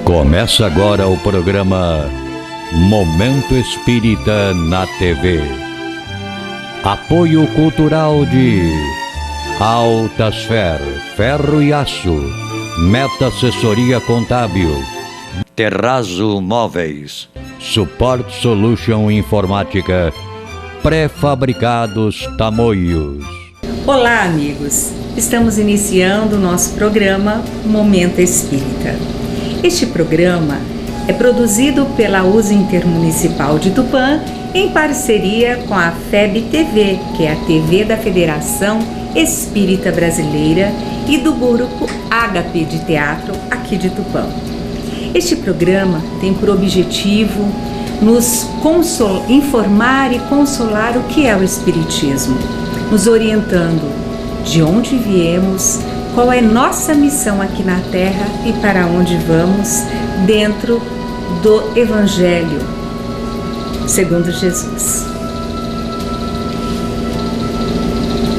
Começa agora o programa Momento Espírita na TV. Apoio cultural de Altasfer, Ferro e Aço, Meta Assessoria Contábil, Terrazzo Móveis, Support Solution Informática, Pré-fabricados Tamoios. Olá, amigos! Estamos iniciando o nosso programa Momento Espírita. Este programa é produzido pela USA Intermunicipal de Tupã em parceria com a FEB TV, que é a TV da Federação Espírita Brasileira, e do Grupo Ágape de Teatro aqui de Tupã. Este programa tem por objetivo nos informar e consolar o que é o Espiritismo, nos orientando de onde viemos, qual é nossa missão aqui na Terra e para onde vamos dentro do Evangelho segundo Jesus.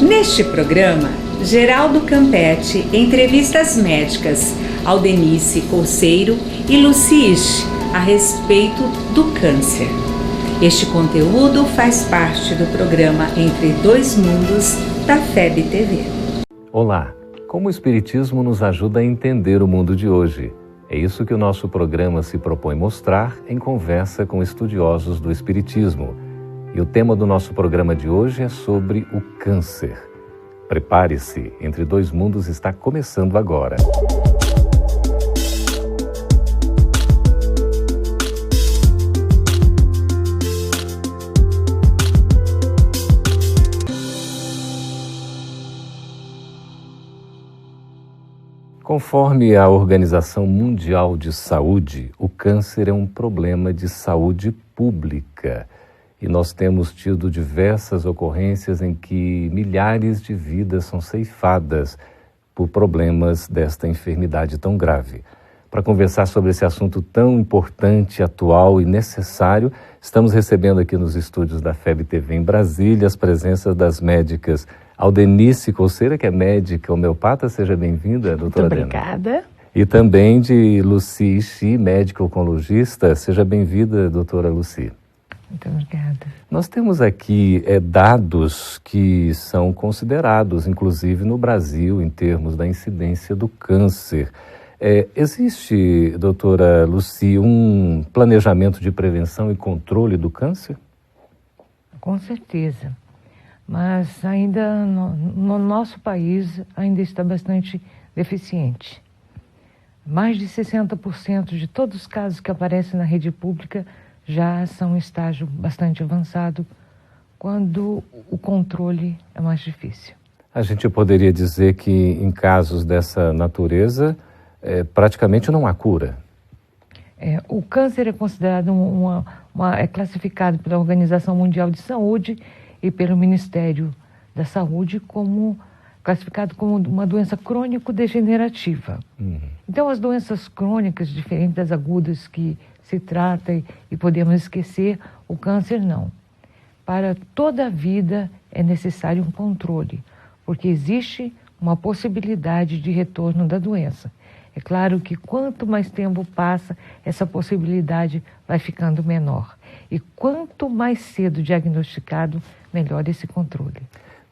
Neste programa, Geraldo Campetti entrevista as médicas Aldenice Coceiro e Luci a respeito do câncer. Este conteúdo faz parte do programa Entre Dois Mundos da FEB TV. Olá, como o Espiritismo nos ajuda a entender o mundo de hoje? É isso que o nosso programa se propõe mostrar em conversa com estudiosos do Espiritismo. E o tema do nosso programa de hoje é sobre o câncer. Prepare-se, Entre Dois Mundos está começando agora. Conforme a Organização Mundial de Saúde, o câncer é um problema de saúde pública. E nós temos tido diversas ocorrências em que milhares de vidas são ceifadas por problemas desta enfermidade tão grave. Para conversar sobre esse assunto tão importante, atual e necessário, estamos recebendo aqui nos estúdios da FEB TV em Brasília as presenças das médicas Aldenice Coceiro, que é médica homeopata. Seja bem-vinda, doutora Adena. Muito obrigada. E também de Luci Xi, médica oncologista. Seja bem-vinda, doutora Luci. Muito obrigada. Nós temos aqui dados que são considerados, inclusive no Brasil, em termos da incidência do câncer. Existe, doutora Luci, um planejamento de prevenção e controle do câncer? Com certeza. Mas ainda no nosso país ainda está bastante deficiente. Mais de 60% de todos os casos que aparecem na rede pública já são em estágio bastante avançado, quando o controle é mais difícil. A gente poderia dizer que em casos dessa natureza, praticamente não há cura. O câncer é considerado é classificado pela Organização Mundial de Saúde e pelo Ministério da Saúde classificado como uma doença crônico-degenerativa. Então, as doenças crônicas, diferentes das agudas que se trata e podemos esquecer, o câncer não. Para toda a vida é necessário um controle, porque existe uma possibilidade de retorno da doença. É claro que quanto mais tempo passa, essa possibilidade vai ficando menor. E quanto mais cedo diagnosticado, melhor esse controle.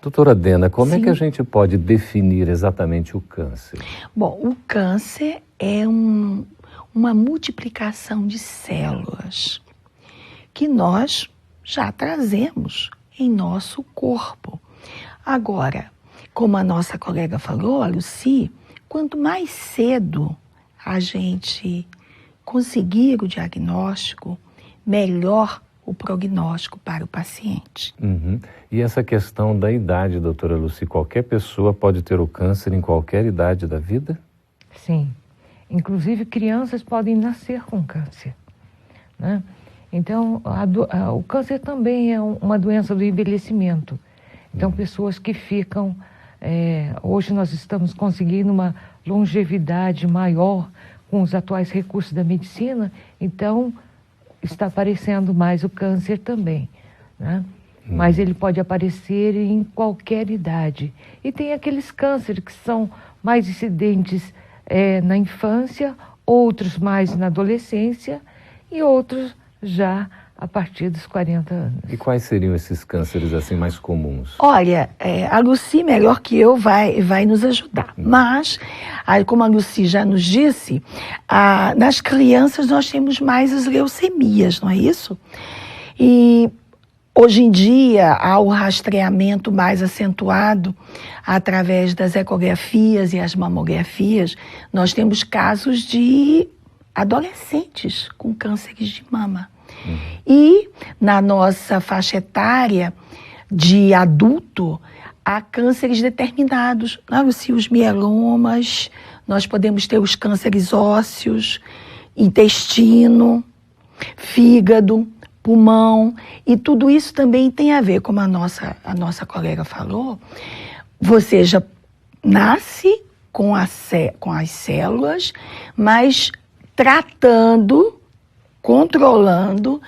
Doutora Adena, como Sim. é que a gente pode definir exatamente o câncer? Bom, o câncer é uma multiplicação de células que nós já trazemos em nosso corpo. Agora, como a nossa colega falou, a Luci, quanto mais cedo a gente conseguir o diagnóstico, melhor o prognóstico para o paciente. E essa questão da idade, doutora Luci, qualquer pessoa pode ter o câncer em qualquer idade da vida? Sim. Inclusive crianças podem nascer com câncer, né? Então, o câncer também é uma doença do envelhecimento. Então, pessoas que ficam... hoje nós estamos conseguindo uma longevidade maior com os atuais recursos da medicina, então está aparecendo mais o câncer também, né? Mas ele pode aparecer em qualquer idade. E tem aqueles cânceres que são mais incidentes na infância outros mais na adolescência e outros já a partir dos 40 anos. E quais seriam esses cânceres assim mais comuns? Olha, a Lucy, melhor que eu, vai nos ajudar. Mas, como a Lucy já nos disse, nas crianças nós temos mais as leucemias, não é isso? E hoje em dia há o rastreamento mais acentuado através das ecografias e as mamografias. Nós temos casos de adolescentes com cânceres de mama. E na nossa faixa etária de adulto, há cânceres determinados. Os mielomas, nós podemos ter os cânceres ósseos, intestino, fígado, pulmão, e tudo isso também tem a ver, como a nossa colega falou, você já nasce com as células, mas tratando, controlando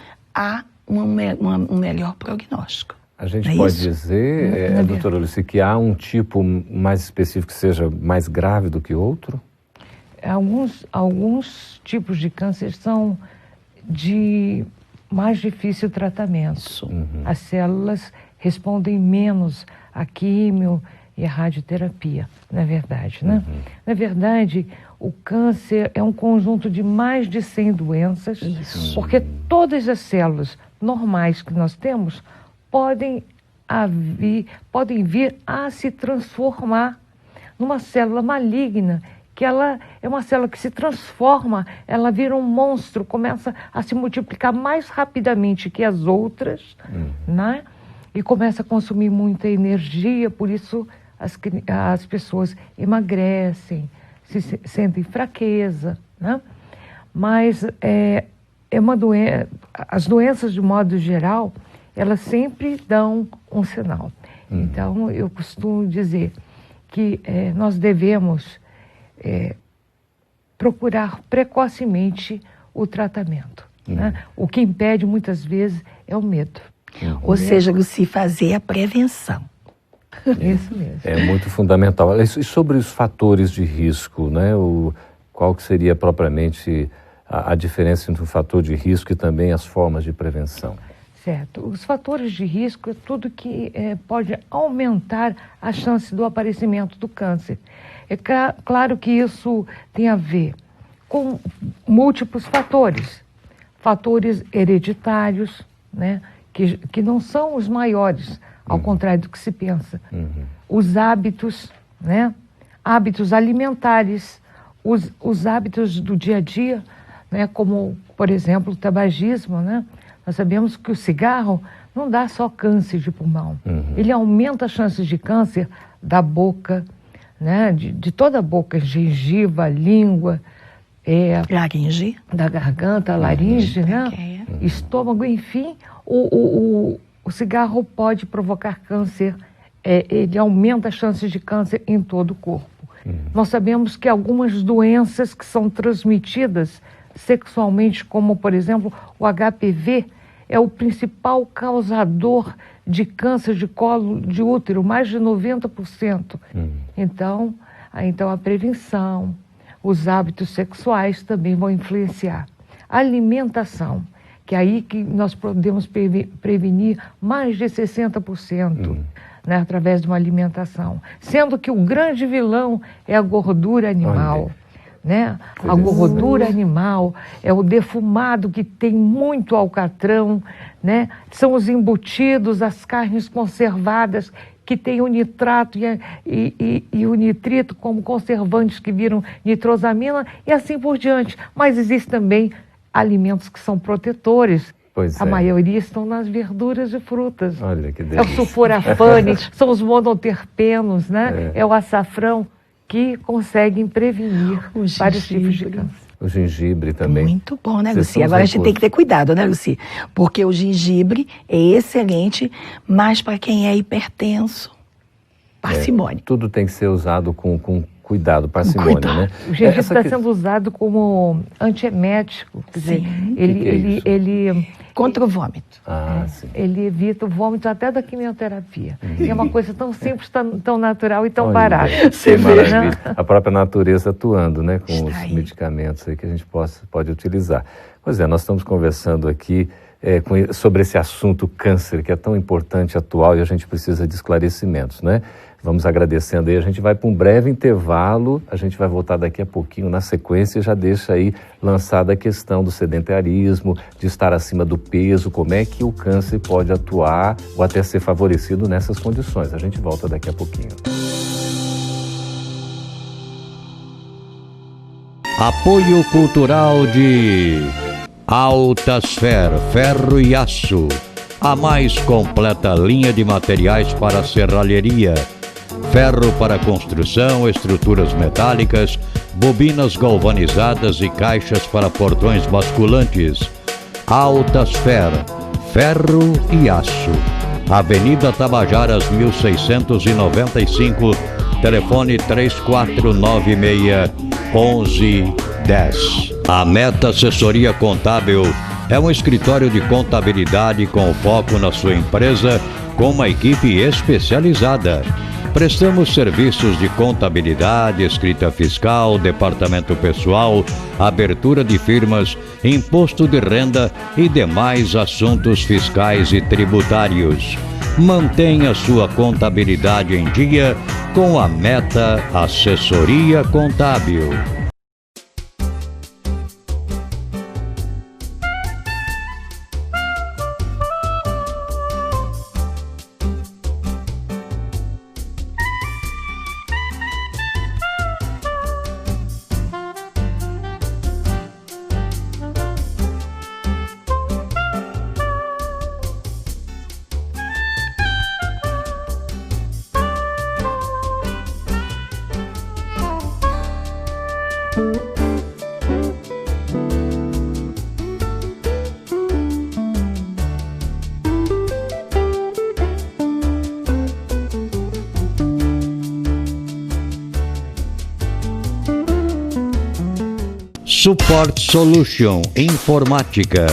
um melhor prognóstico. A gente pode dizer, doutora Lucy, que há um tipo mais específico que seja mais grave do que outro? Alguns tipos de câncer são de mais difícil tratamento. As células respondem menos à químio e à radioterapia, na verdade, né? Na verdade, o câncer é um conjunto de mais de 100 doenças, porque todas as células normais que nós temos podem vir a se transformar numa célula maligna, que ela é uma célula que se transforma, ela vira um monstro, começa a se multiplicar mais rapidamente que as outras, né? E começa a consumir muita energia, por isso as pessoas emagrecem, sentem fraqueza, né? Mas as doenças, de modo geral, elas sempre dão um sinal. Então, eu costumo dizer que nós devemos procurar precocemente o tratamento, né? O que impede, muitas vezes, é o medo. Ou seja, Lucy, fazer a prevenção. Isso mesmo. É muito fundamental. E sobre os fatores de risco, né? Qual que seria propriamente a diferença entre o fator de risco e também as formas de prevenção? Certo. Os fatores de risco é tudo que pode aumentar a chance do aparecimento do câncer. É claro que isso tem a ver com múltiplos fatores. Fatores hereditários, né? Que não são os maiores, ao contrário do que se pensa. Os hábitos, né? Hábitos alimentares, os hábitos do dia a dia, né? Como, por exemplo, o tabagismo, né? Nós sabemos que o cigarro não dá só câncer de pulmão. Ele aumenta as chances de câncer da boca, né? De toda a boca, gengiva, língua, laringe, da garganta, laringe, né? Estômago, enfim. O cigarro pode provocar câncer, ele aumenta as chances de câncer em todo o corpo. Nós sabemos que algumas doenças que são transmitidas sexualmente, como, por exemplo, o HPV, é o principal causador de câncer de colo de útero, mais de 90%. Então, a prevenção, os hábitos sexuais também vão influenciar. A alimentação, que é aí que nós podemos prevenir mais de 60%, né, através de uma alimentação. Sendo que o grande vilão é a gordura animal. Né? A gordura animal é o defumado que tem muito alcatrão, né? São os embutidos, as carnes conservadas que têm o nitrato e o nitrito como conservantes que viram nitrosamina e assim por diante. Mas existem também alimentos que são protetores. A maioria estão nas verduras e frutas. Olha que delícia. É o sulforafane, são os monoterpenos, né? É o açafrão, que conseguem prevenir vários tipos de câncer. O gengibre também. Muito bom, né, Lucy? Agora a gente tem que ter cuidado, né, Lucy? Porque o gengibre é excelente, mas para quem é hipertenso, parcimônia. Tudo tem que ser usado com cuidado, parcimônia, né? O gengibre está sendo usado como antiemético, quer dizer, ele contra o vômito. Sim. Ele evita o vômito até da quimioterapia. É uma coisa tão simples, tão natural e tão barata. Que maravilha. A própria natureza atuando, né, com os medicamentos aí que a gente pode utilizar. Pois é, nós estamos conversando aqui sobre esse assunto câncer, que é tão importante, atual, e a gente precisa de esclarecimentos, né? Vamos agradecendo aí, a gente vai para um breve intervalo, a gente vai voltar daqui a pouquinho na sequência e já deixa aí lançada a questão do sedentarismo, de estar acima do peso, como é que o câncer pode atuar ou até ser favorecido nessas condições. A gente volta daqui a pouquinho. Apoio cultural de Altasfer, ferro e aço, a mais completa linha de materiais para serralheria. Ferro para construção, estruturas metálicas, bobinas galvanizadas e caixas para portões basculantes. Altasfer, ferro e aço. Avenida Tabajaras 1695, telefone 3496-1110. A Meta Assessoria Contábil é um escritório de contabilidade com foco na sua empresa, com uma equipe especializada. Prestamos serviços de contabilidade, escrita fiscal, departamento pessoal, abertura de firmas, imposto de renda e demais assuntos fiscais e tributários. Mantenha sua contabilidade em dia com a Meta Assessoria Contábil. Support Solution Informática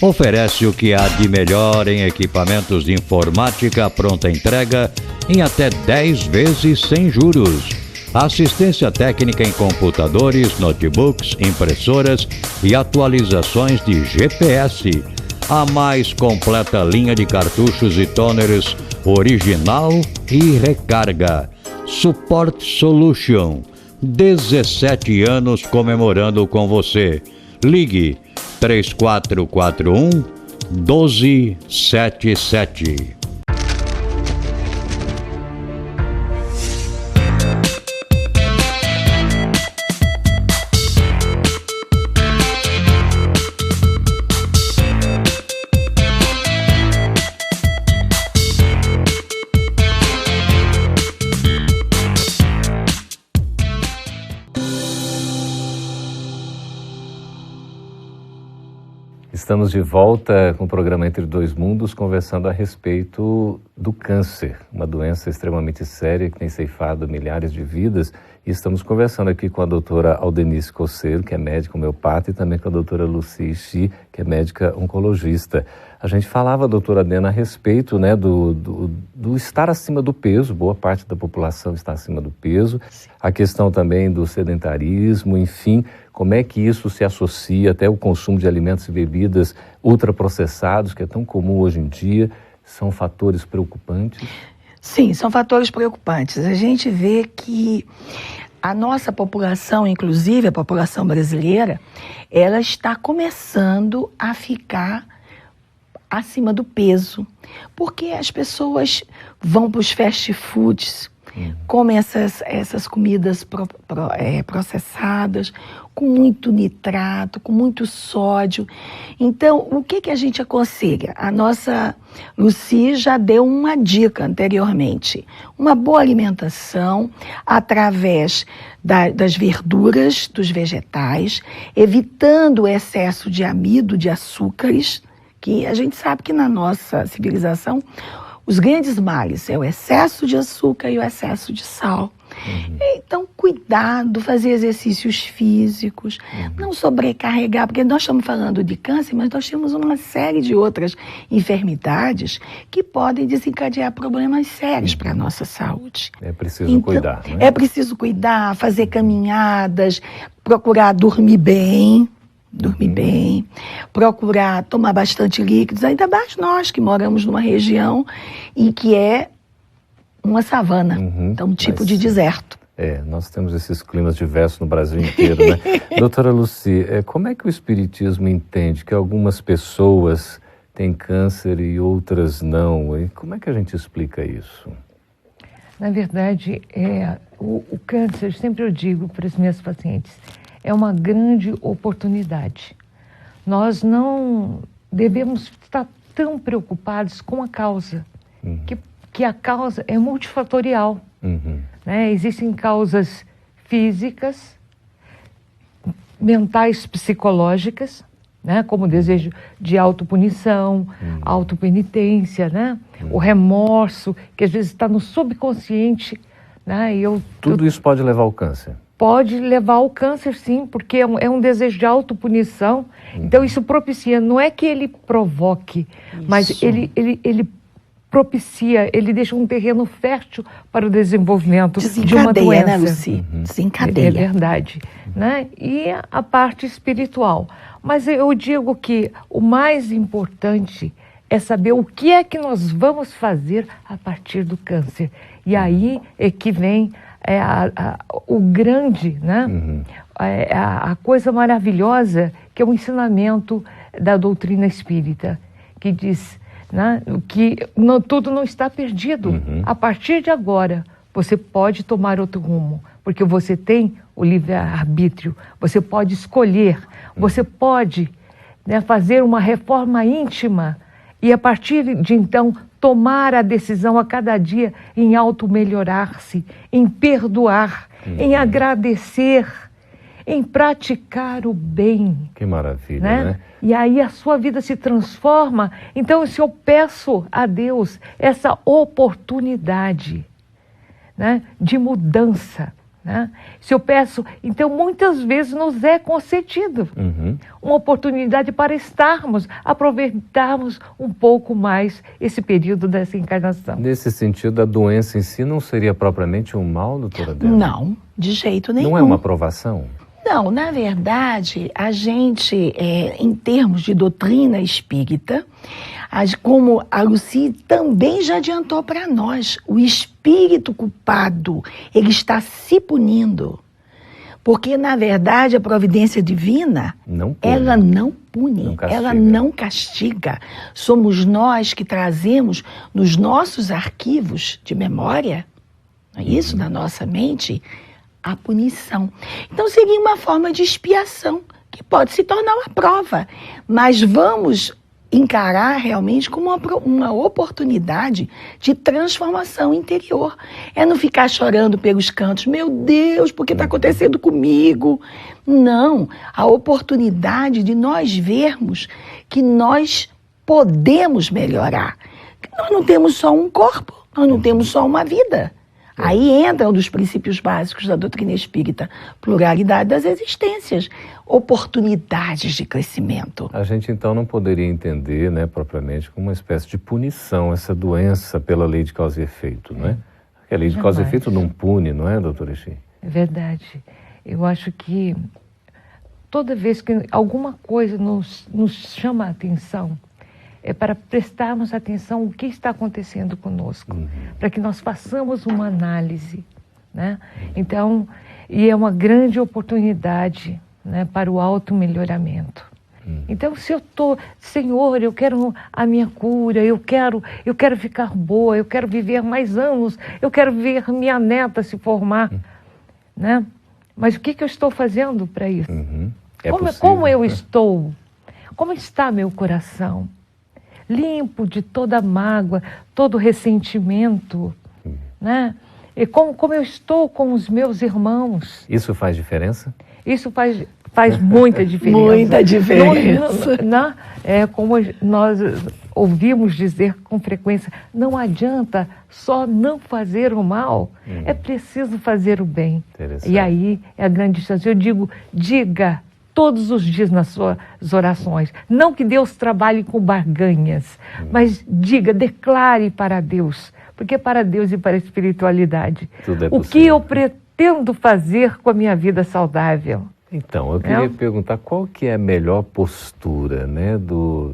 oferece o que há de melhor em equipamentos de informática pronta entrega em até 10 vezes sem juros. Assistência técnica em computadores, notebooks, impressoras e atualizações de GPS. A mais completa linha de cartuchos e toners original e recarga. Support Solution. 17 anos comemorando com você. Ligue 3441-1277. Estamos de volta com o programa Entre Dois Mundos, conversando a respeito do câncer, uma doença extremamente séria que tem ceifado milhares de vidas. E estamos conversando aqui com a doutora Aldenice Coceiro, que é médica homeopata, e também com a doutora Lucy Xi, que é médica oncologista. A gente falava, doutora Adena, a respeito, né, do estar acima do peso, boa parte da população está acima do peso, a questão também do sedentarismo, enfim, como é que isso se associa até o consumo de alimentos e bebidas ultraprocessados, que é tão comum hoje em dia, são fatores preocupantes? Sim, são fatores preocupantes. A gente vê que a nossa população, inclusive a população brasileira, ela está começando a ficar acima do peso, porque as pessoas vão para os fast foods, comem essas comidas processadas, com muito nitrato, com muito sódio. Então, o que a gente aconselha? A nossa Lucy já deu uma dica anteriormente. Uma boa alimentação através das verduras, dos vegetais, evitando o excesso de amido, de açúcares, que a gente sabe que na nossa civilização os grandes males é o excesso de açúcar e o excesso de sal. Então, cuidado, fazer exercícios físicos, não sobrecarregar, porque nós estamos falando de câncer, mas nós temos uma série de outras enfermidades que podem desencadear problemas sérios para a nossa saúde. É preciso cuidar, né? É preciso cuidar, fazer caminhadas, procurar dormir bem, procurar tomar bastante líquidos, ainda mais nós que moramos numa região em que é uma savana, então um tipo de deserto. Nós temos esses climas diversos no Brasil inteiro, né? Doutora Lucy, como é que o Espiritismo entende que algumas pessoas têm câncer e outras não? E como é que a gente explica isso? Na verdade, o câncer, sempre eu digo para as minhas pacientes, é uma grande oportunidade. Nós não devemos estar tão preocupados com a causa, que a causa é multifatorial. Né? Existem causas físicas, mentais, psicológicas, né? Como o desejo de autopunição, autopenitência, né? O remorso, que às vezes está no subconsciente. Né? Tudo isso pode levar ao câncer? Pode levar ao câncer, sim, porque é um desejo de autopunição. Então, isso propicia, não é que ele provoque, mas ele propicia, ele deixa um terreno fértil para o desenvolvimento de uma doença. Né, Lucy? Desencadeia. É verdade. Né? E a parte espiritual. Mas eu digo que o mais importante é saber o que é que nós vamos fazer a partir do câncer. E aí é que vem o grande, né? A coisa maravilhosa, que é o ensinamento da doutrina espírita, que diz, né, que tudo não está perdido. A partir de agora, você pode tomar outro rumo, porque você tem o livre-arbítrio, você pode escolher, você pode, né, fazer uma reforma íntima e, a partir de então, tomar a decisão a cada dia em auto-melhorar-se, em perdoar, em agradecer, em praticar o bem. Que maravilha, né? E aí a sua vida se transforma. Então, se eu peço a Deus essa oportunidade, né, de mudança, né? Se eu peço, então muitas vezes nos é concedido uma oportunidade para aproveitarmos um pouco mais esse período dessa encarnação. Nesse sentido, a doença em si não seria propriamente um mal, doutora Adélia? Não, de jeito nenhum. Não é uma provação? Não, na verdade, a gente, em termos de doutrina espírita, como a Lucy também já adiantou para nós, o espírito culpado, ele está se punindo. Porque, na verdade, a providência divina, ela não pune, ela não castiga. Somos nós que trazemos nos nossos arquivos de memória, não é isso, na nossa mente, a punição. Então, seria uma forma de expiação, que pode se tornar uma prova. Mas vamos encarar realmente como uma oportunidade de transformação interior. É não ficar chorando pelos cantos, meu Deus, por que está acontecendo comigo? Não, a oportunidade de nós vermos que nós podemos melhorar. Que nós não temos só um corpo, nós não temos só uma vida. Aí entra um dos princípios básicos da doutrina espírita, pluralidade das existências, oportunidades de crescimento. A gente então não poderia entender, né, propriamente, como uma espécie de punição essa doença pela lei de causa e efeito, não é? Porque a lei de causa e efeito não pune, não é, doutora Ixi? É verdade. Eu acho que toda vez que alguma coisa nos chama a atenção, é para prestarmos atenção o que está acontecendo conosco, para que nós façamos uma análise, né? Então, e é uma grande oportunidade, né, para o auto-melhoramento. Então, se eu estou, Senhor, eu quero a minha cura, eu quero ficar boa, eu quero viver mais anos, eu quero ver minha neta se formar, né? Mas o que eu estou fazendo para isso? Como eu estou? Como está meu coração? Limpo de toda mágoa, todo ressentimento, né? E como eu estou com os meus irmãos. Isso faz diferença? Isso faz muita diferença. Muita diferença. Como nós ouvimos dizer com frequência, não adianta só não fazer o mal, é preciso fazer o bem. E aí é a grande distância. Eu digo, diga todos os dias nas suas orações, não que Deus trabalhe com barganhas, mas diga, declare para Deus, porque para Deus e para a espiritualidade, o que eu pretendo fazer com a minha vida saudável? Então, eu queria perguntar qual que é a melhor postura, né, do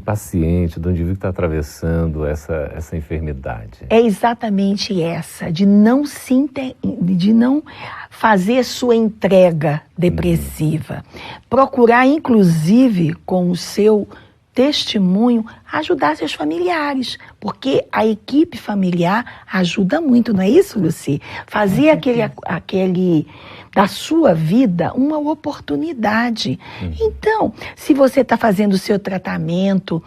paciente, do indivíduo que está atravessando essa enfermidade. É exatamente essa, de não fazer sua entrega depressiva. Procurar, inclusive, com o seu testemunho, ajudar seus familiares, porque a equipe familiar ajuda muito, não é isso, Lucy? Fazer aquele da sua vida uma oportunidade. Então, se você está fazendo o seu tratamento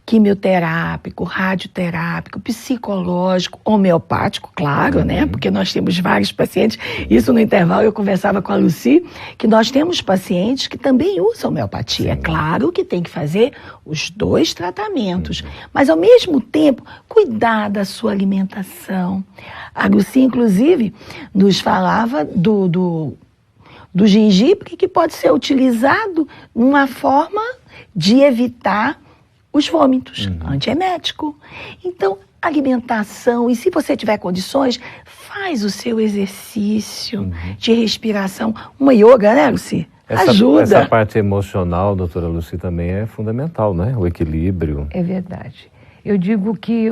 quimioterápico, radioterápico, psicológico, homeopático, claro, né? Porque nós temos vários pacientes. Isso no intervalo eu conversava com a Lucy, que nós temos pacientes que também usam homeopatia. É claro que tem que fazer os dois tratamentos, mas ao mesmo tempo cuidar da sua alimentação. A Lucy, inclusive, nos falava do gengibre, que pode ser utilizado numa forma de evitar os vômitos, antiemético. Então, alimentação, e se você tiver condições, faz o seu exercício de respiração. Uma yoga, né, Lucy? Ajuda. Essa parte emocional, doutora Lucy, também é fundamental, né? O equilíbrio. É verdade. Eu digo que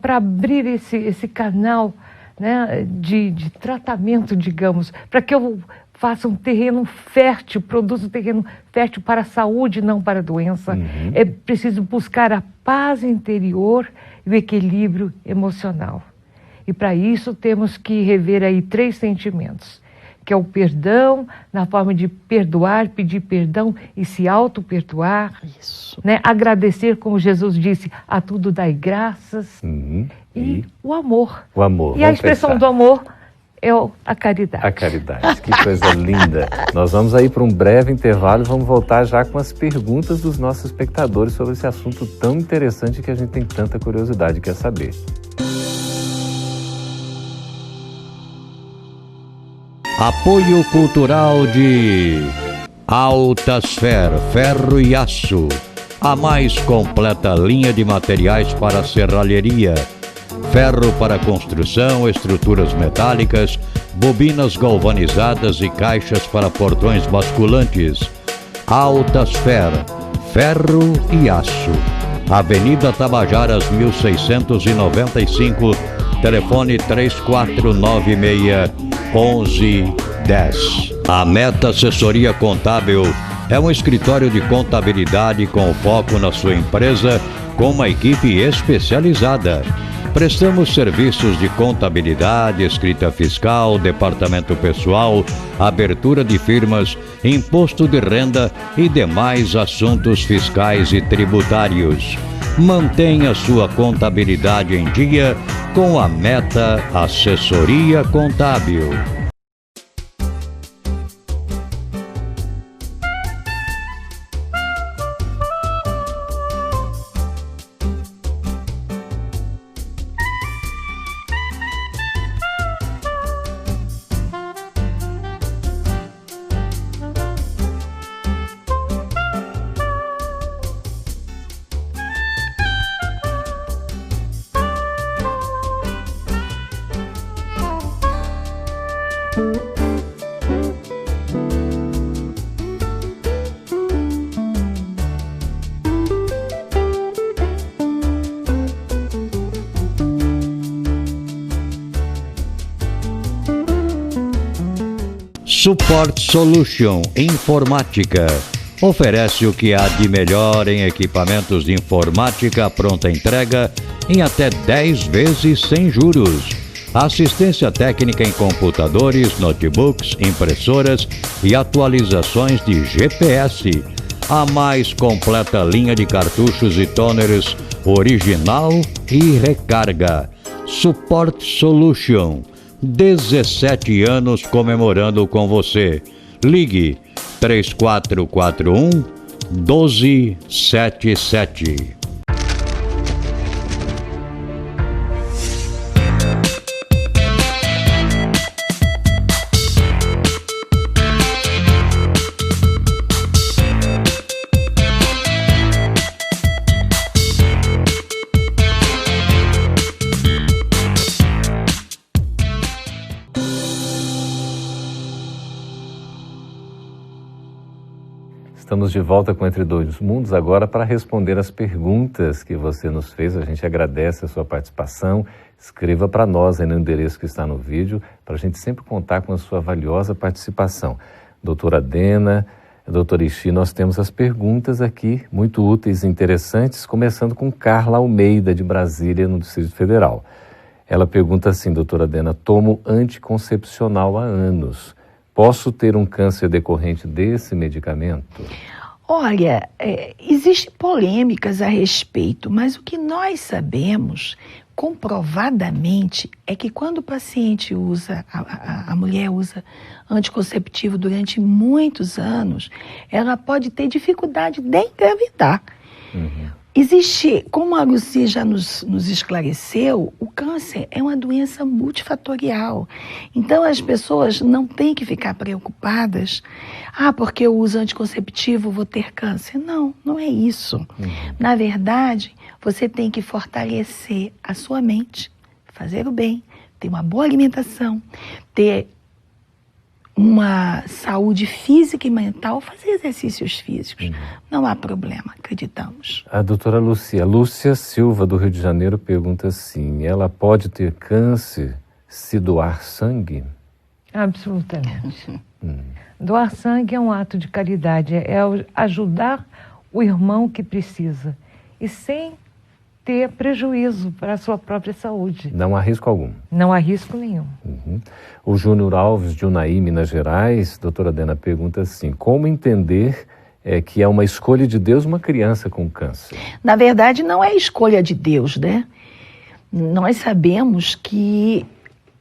para abrir esse canal, né, de tratamento, digamos, para que eu faça um terreno fértil, produza um terreno fértil para a saúde, não para a doença. É preciso buscar a paz interior e o equilíbrio emocional. E para isso temos que rever aí 3 sentimentos, que é o perdão, na forma de perdoar, pedir perdão e se auto-perdoar. Isso. Né? Agradecer, como Jesus disse, a tudo dai graças. E o amor. O amor. E a expressão do amor é a caridade. A caridade, que coisa linda. Nós vamos aí para um breve intervalo e vamos voltar já com as perguntas dos nossos espectadores sobre esse assunto tão interessante que a gente tem tanta curiosidade e quer saber. Apoio cultural de Altasfer, ferro e aço. A mais completa linha de materiais para serralheria. Ferro para construção, estruturas metálicas, bobinas galvanizadas e caixas para portões basculantes. Altasfer, ferro e aço. Avenida Tabajaras 1695, telefone 3496-1110. A Meta Assessoria Contábil é um escritório de contabilidade com foco na sua empresa, com uma equipe especializada. Prestamos serviços de contabilidade, escrita fiscal, departamento pessoal, abertura de firmas, imposto de renda e demais assuntos fiscais e tributários. Mantenha sua contabilidade em dia com a Meta Assessoria Contábil. Support Solution Informática oferece o que há de melhor em equipamentos de informática pronta entrega em até 10 vezes sem juros. Assistência técnica em computadores, notebooks, impressoras e atualizações de GPS. A mais completa linha de cartuchos e toners original e recarga. Support Solution. 17 anos comemorando com você. Ligue 3441-1277. Estamos de volta com Entre Dois Mundos agora para responder as perguntas que você nos fez. A gente agradece a sua participação. Escreva para nós aí no endereço que está no vídeo, para a gente sempre contar com a sua valiosa participação. Doutora Dena, doutor Ixi, nós temos as perguntas aqui, muito úteis e interessantes, começando com Carla Almeida, de Brasília, no Distrito Federal. Ela pergunta assim, doutora Dena: tomo anticoncepcional há anos. Posso ter um câncer decorrente desse medicamento? Olha, existem polêmicas a respeito, mas o que nós sabemos comprovadamente é que quando o paciente usa, a mulher usa anticonceptivo durante muitos anos, ela pode ter dificuldade de engravidar. Existe, como a Lucy já nos esclareceu, o câncer é uma doença multifatorial. Então as pessoas não têm que ficar preocupadas. Porque eu uso anticonceptivo, vou ter câncer. Não, não é isso. Na verdade, você tem que fortalecer a sua mente, fazer o bem, ter uma boa alimentação, ter uma saúde física e mental, fazer exercícios físicos. Não há problema, acreditamos. A doutora Lúcia Silva, do Rio de Janeiro, pergunta assim: ela pode ter câncer se doar sangue? Absolutamente. Doar sangue é um ato de caridade, é ajudar o irmão que precisa, e sem ter prejuízo para a sua própria saúde. Não há risco algum? Não há risco nenhum. O Júnior Alves, de Unai, Minas Gerais, doutora Dena, pergunta assim: como entender que é uma escolha de Deus uma criança com câncer? Na verdade, não é escolha de Deus, né? Nós sabemos que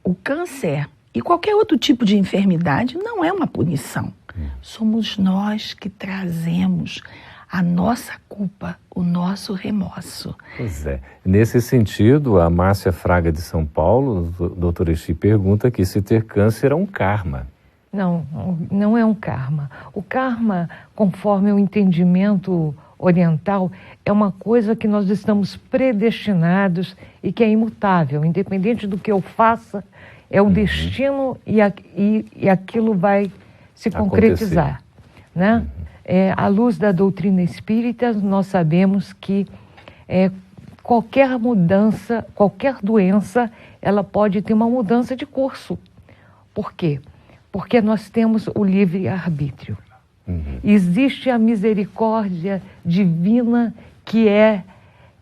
o câncer e qualquer outro tipo de enfermidade não é uma punição. Somos nós que trazemos a nossa culpa, o nosso remorso. Pois é. Nesse sentido, a Márcia Fraga, de São Paulo, doutora Ixi, pergunta aqui se ter câncer é um karma. Não, não é um karma. O karma, conforme o entendimento oriental, é uma coisa que nós estamos predestinados e que é imutável. Independente do que eu faça, é o destino e aquilo vai se concretizar, né? À luz da doutrina espírita, nós sabemos que qualquer mudança, qualquer doença, ela pode ter uma mudança de curso. Por quê? Porque nós temos o livre-arbítrio. Existe a misericórdia divina que é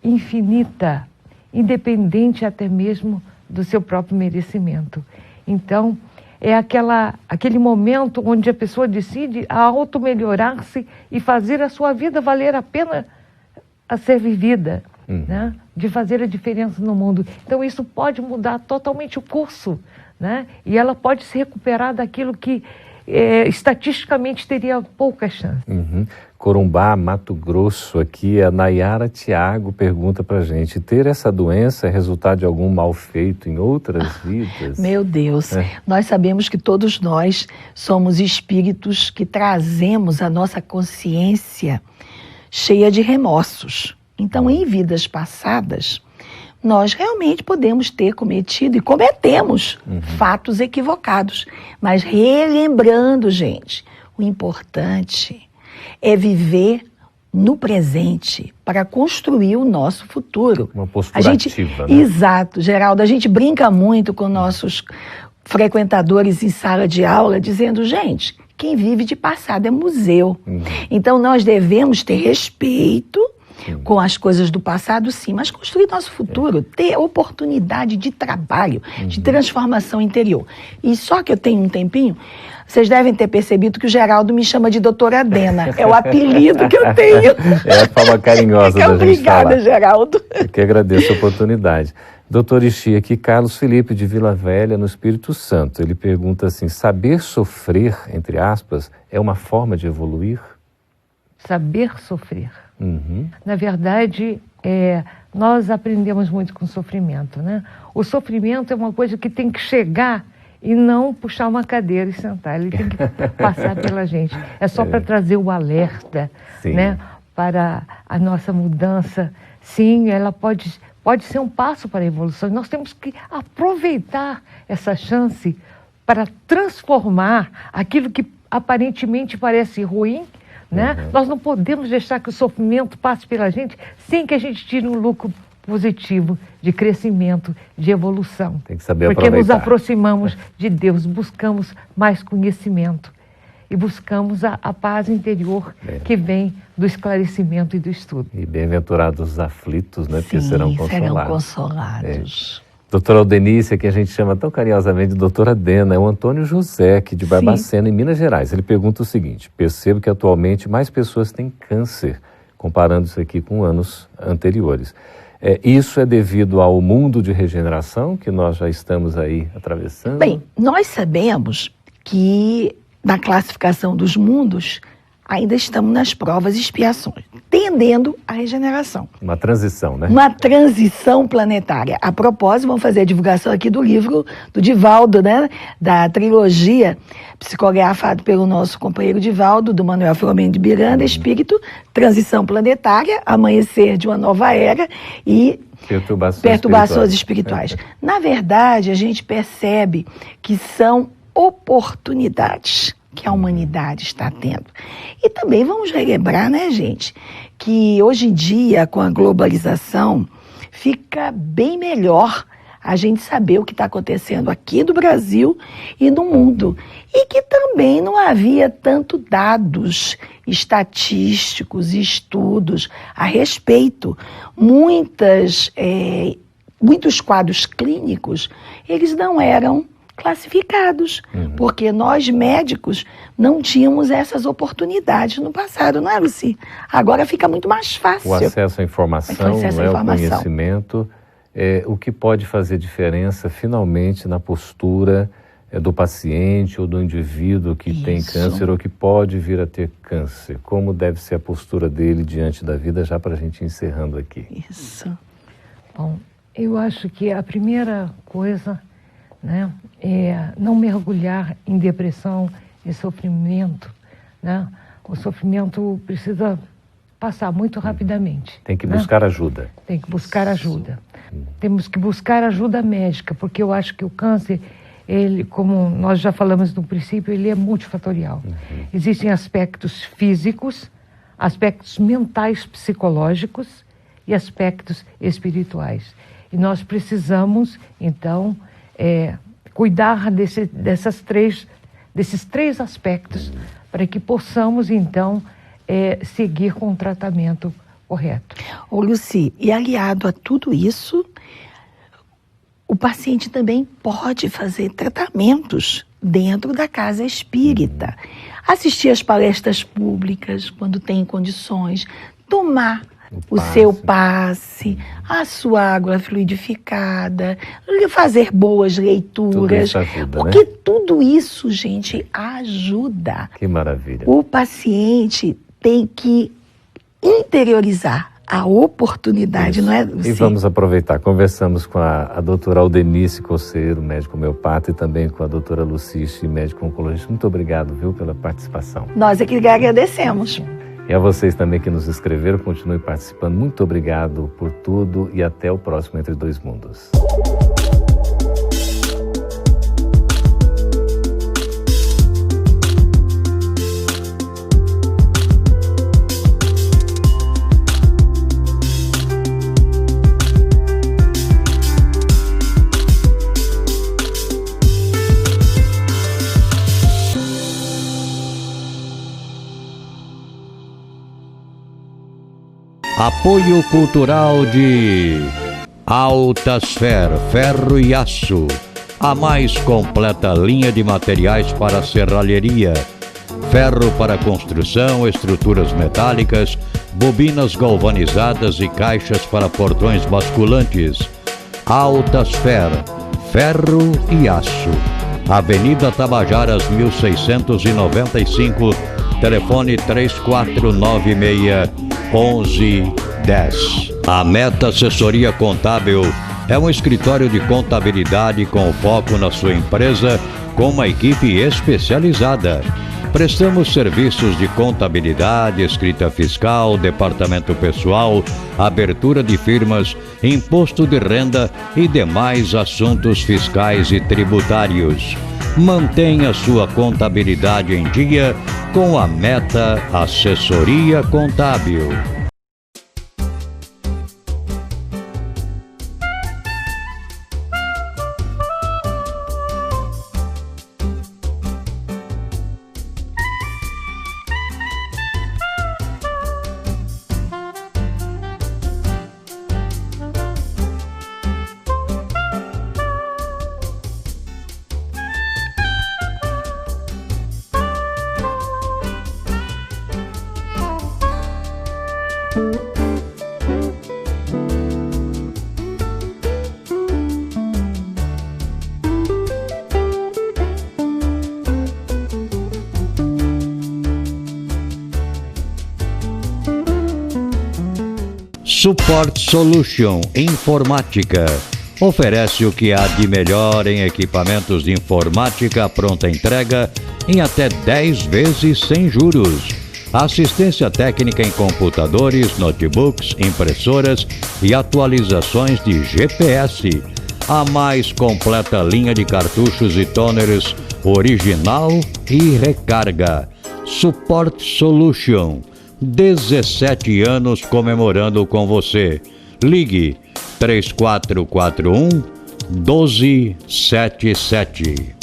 infinita, independente até mesmo do seu próprio merecimento. Então, é aquele momento onde a pessoa decide auto-melhorar-se e fazer a sua vida valer a pena a ser vivida, né? De fazer a diferença no mundo. Então isso pode mudar totalmente o curso, né? E ela pode se recuperar daquilo que estatisticamente teria pouca chance. Corumbá, Mato Grosso, aqui a Nayara Tiago pergunta pra gente: ter essa doença é resultado de algum mal feito em outras vidas? Meu Deus, nós sabemos que todos nós somos espíritos que trazemos a nossa consciência cheia de remorsos. Então, em vidas passadas, nós realmente podemos ter cometido e cometemos fatos equivocados. Mas relembrando, gente, o importante é viver no presente para construir o nosso futuro. Uma postura ativa, né? Exato, Geraldo. A gente brinca muito com nossos frequentadores em sala de aula, dizendo: gente, quem vive de passado é museu. Então nós devemos ter respeito com as coisas do passado, sim, mas construir nosso futuro, ter oportunidade de trabalho, de transformação interior. E só que eu tenho um tempinho, vocês devem ter percebido que o Geraldo me chama de doutora Dena. É o apelido que eu tenho. É a forma carinhosa da gente falar. Obrigada, Geraldo. Eu que agradeço a oportunidade. Doutor Ixi, aqui Carlos Felipe, de Vila Velha, no Espírito Santo. Ele pergunta assim: saber sofrer, entre aspas, é uma forma de evoluir? Saber sofrer. Na verdade, nós aprendemos muito com o sofrimento, né? O sofrimento é uma coisa que tem que chegar e não puxar uma cadeira e sentar. Ele tem que passar pela gente. É só para trazer o alerta, né, para a nossa mudança. Sim, ela pode ser um passo para a evolução. Nós temos que aproveitar essa chance para transformar aquilo que aparentemente parece ruim, né? Nós não podemos deixar que o sofrimento passe pela gente sem que a gente tire um lucro positivo de crescimento, de evolução. Tem que saber porque aproveitar. nos aproximamos de Deus, buscamos mais conhecimento e buscamos a paz interior que vem do esclarecimento e do estudo. E bem-aventurados os aflitos, né? Porque serão consolados. Doutora Aldenice, que a gente chama tão carinhosamente de doutora Dena, é o Antônio José, aqui de Barbacena, em Minas Gerais. Ele pergunta o seguinte: percebo que atualmente mais pessoas têm câncer, comparando isso aqui com anos anteriores. Isso é devido ao mundo de regeneração que nós já estamos aí atravessando? Bem, nós sabemos que na classificação dos mundos ainda estamos nas provas e expiações, tendendo à regeneração. Uma transição, né? Uma transição planetária. A propósito, vamos fazer a divulgação aqui do livro do Divaldo, né? Da trilogia psicografado pelo nosso companheiro Divaldo, do Manuel Filomeno de Miranda, Espírito, Transição Planetária, Amanhecer de uma Nova Era e Perturbações Espirituais. Na verdade, a gente percebe que são oportunidades que a humanidade está tendo. E também vamos relembrar, né, gente, que hoje em dia, com a globalização, fica bem melhor a gente saber o que está acontecendo aqui do Brasil e no mundo. E que também não havia tanto dados estatísticos e estudos a respeito. Muitos quadros clínicos, eles não eram classificados, porque nós médicos não tínhamos essas oportunidades no passado, não é, Luci? Agora fica muito mais fácil. O acesso à informação, o conhecimento, o que pode fazer diferença finalmente na postura do paciente ou do indivíduo que tem câncer ou que pode vir a ter câncer. Como deve ser a postura dele diante da vida, já para a gente ir encerrando aqui. Isso. Bom, eu acho que a primeira coisa, né, é não mergulhar em depressão e sofrimento, né? O sofrimento precisa passar muito rapidamente. Tem que buscar ajuda. Tem que buscar ajuda. Temos que buscar ajuda médica, porque eu acho que o câncer, ele, como nós já falamos no princípio, ele é multifatorial. Existem aspectos físicos, aspectos mentais, psicológicos e aspectos espirituais. E nós precisamos, então, cuidar desses três aspectos para que possamos, então, seguir com o tratamento correto. Ô, Luci, e aliado a tudo isso, o paciente também pode fazer tratamentos dentro da casa espírita. Assistir às palestras públicas, quando tem condições, tomar o seu passe, a sua água fluidificada, fazer boas leituras. Tudo isso ajuda, porque né? tudo isso, gente, ajuda. Que maravilha. O paciente tem que interiorizar a oportunidade, não é, Luci? E vamos aproveitar. Conversamos com a doutora Aldenice Coceiro, médico homeopata, e também com a doutora Luciche, médico oncologista. Muito obrigado, viu, pela participação. Nós é que agradecemos. E a vocês também que nos escreveram, continuem participando. Muito obrigado por tudo e até o próximo Entre Dois Mundos. Apoio cultural de Altasfer, ferro e aço, a mais completa linha de materiais para serralheria, ferro para construção, estruturas metálicas, bobinas galvanizadas e caixas para portões basculantes. Altasfer, ferro e aço, Avenida Tabajaras 1695, telefone 3496-1110. A Meta Assessoria Contábil é um escritório de contabilidade com foco na sua empresa, com uma equipe especializada. Prestamos serviços de contabilidade, escrita fiscal, departamento pessoal, abertura de firmas, imposto de renda e demais assuntos fiscais e tributários. Mantenha sua contabilidade em dia com a Meta Assessoria Contábil. Support Solution Informática oferece o que há de melhor em equipamentos de informática pronta entrega em até 10 vezes sem juros. Assistência técnica em computadores, notebooks, impressoras e atualizações de GPS. A mais completa linha de cartuchos e toners original e recarga. Support Solution. 17 anos comemorando com você. Ligue 3441-1277.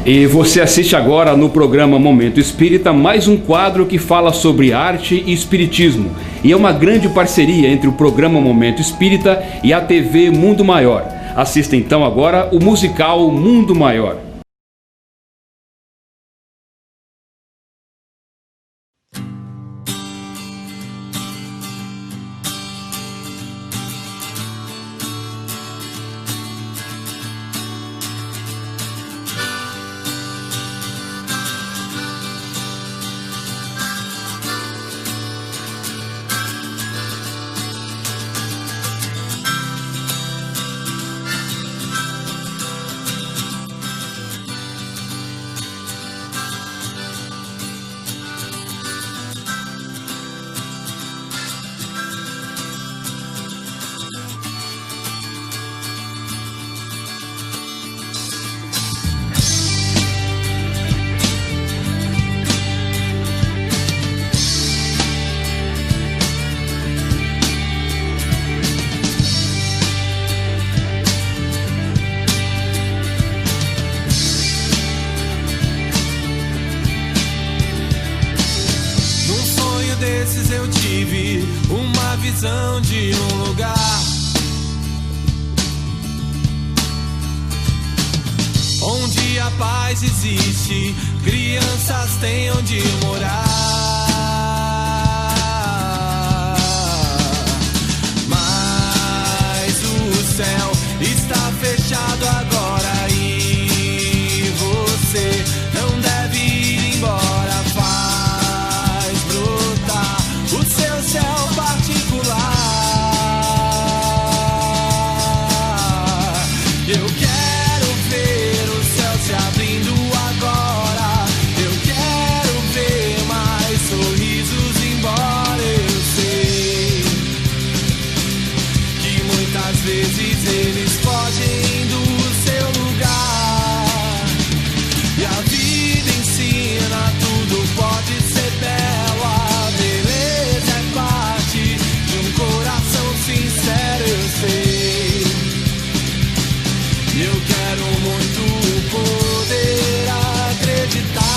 E você assiste agora no programa Momento Espírita mais um quadro que fala sobre arte e espiritismo. E é uma grande parceria entre o programa Momento Espírita e a TV Mundo Maior. Assista então agora o musical Mundo Maior. Eu tive uma visão de um lugar onde a paz existe, crianças têm onde morar. Mas o céu está fechado agora e você não deve ir embora. O seu céu particular. Eu quero ver o céu se abrindo agora. Eu quero ver mais sorrisos, embora eu sei que muitas vezes eles fogem do seu lugar. E a vida ensina, tudo pode ser belo. A beleza é parte de um coração sincero, eu sei. Eu quero muito poder acreditar.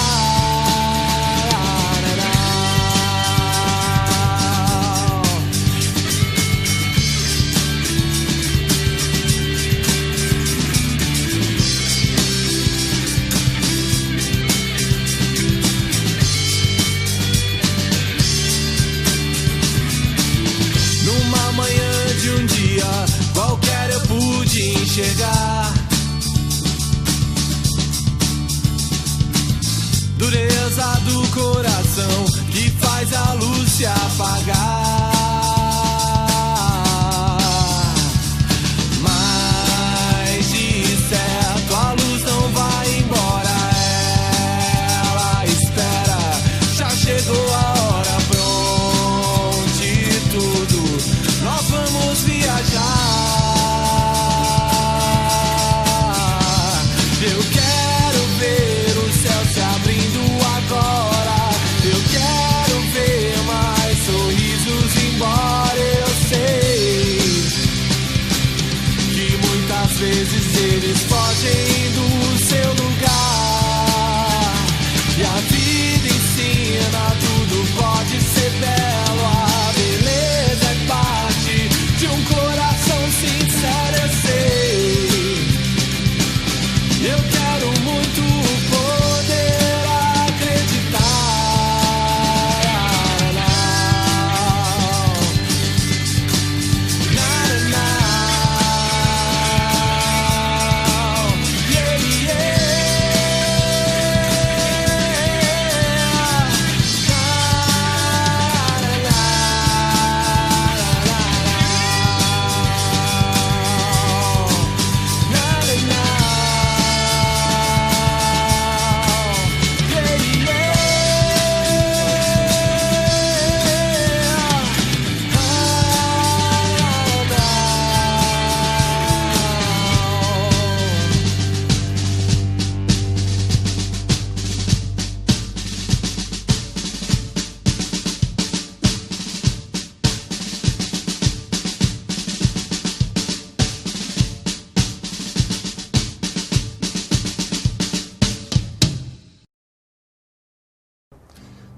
Numa manhã de um dia qualquer eu pude enxergar dureza do coração que faz a luz se apagar.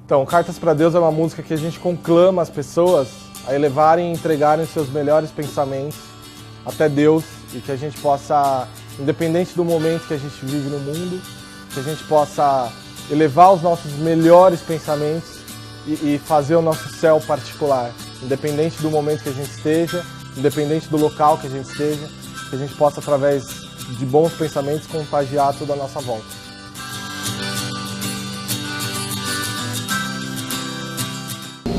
Então, Cartas para Deus é uma música que a gente conclama as pessoas a elevarem e entregarem seus melhores pensamentos até Deus e que a gente possa, independente do momento que a gente vive no mundo, que a gente possa elevar os nossos melhores pensamentos e fazer o nosso céu particular, independente do momento que a gente esteja, independente do local que a gente esteja, que a gente possa, através de bons pensamentos, contagiar toda a nossa volta.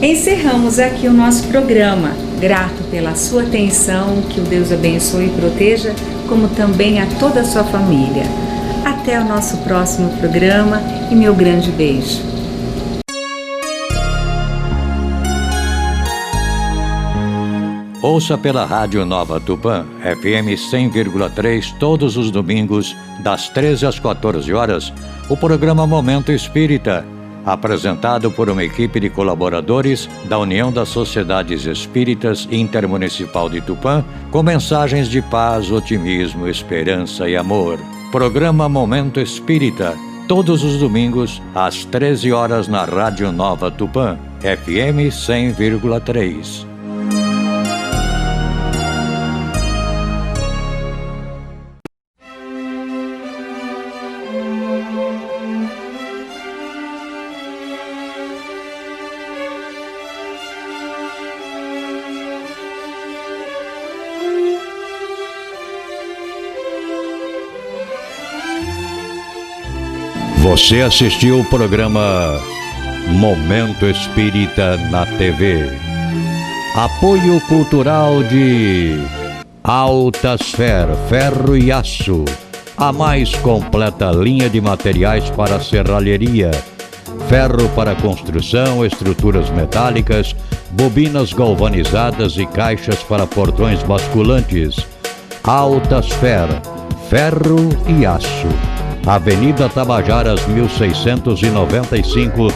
Encerramos aqui o nosso programa. Grato pela sua atenção, que o Deus abençoe e proteja, como também a toda a sua família. Até o nosso próximo programa e meu grande beijo. Ouça pela Rádio Nova Tupã, FM 100,3, todos os domingos, das 13 às 14 horas, o programa Momento Espírita, apresentado por uma equipe de colaboradores da União das Sociedades Espíritas Intermunicipal de Tupã, com mensagens de paz, otimismo, esperança e amor. Programa Momento Espírita, todos os domingos, às 13 horas na Rádio Nova Tupã, FM 100,3. Você assistiu o programa Momento Espírita na TV. Apoio cultural de Altasfer, ferro e aço, a mais completa linha de materiais para serralheria, ferro para construção, estruturas metálicas, bobinas galvanizadas e caixas para portões basculantes. Altasfer, ferro e aço. Avenida Tabajaras 1695,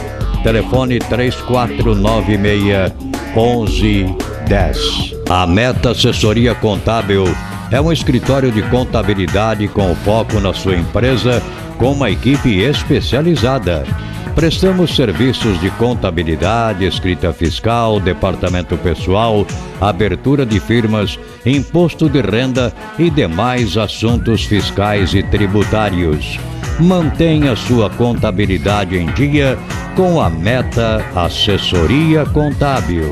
telefone 3496-1110. A Meta Assessoria Contábil é um escritório de contabilidade com foco na sua empresa, com uma equipe especializada. Prestamos serviços de contabilidade, escrita fiscal, departamento pessoal, abertura de firmas, imposto de renda e demais assuntos fiscais e tributários. Mantenha sua contabilidade em dia com a Meta Assessoria Contábil.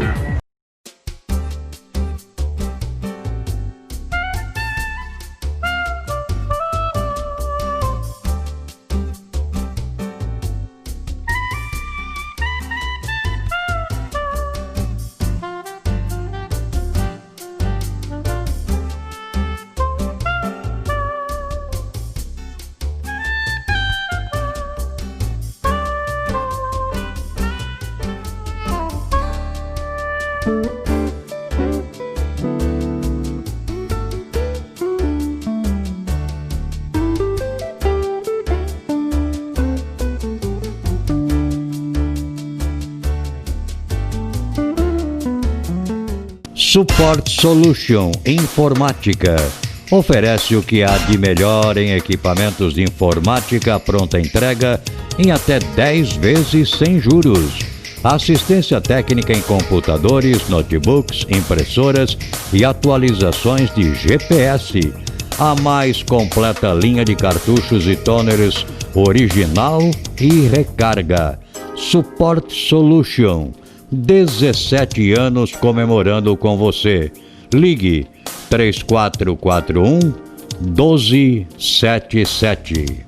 Support Solution Informática oferece o que há de melhor em equipamentos de informática pronta entrega em até 10 vezes sem juros. Assistência técnica em computadores, notebooks, impressoras e atualizações de GPS. A mais completa linha de cartuchos e toners original e recarga. Support Solution. 17 anos comemorando com você. Ligue 3441 1277.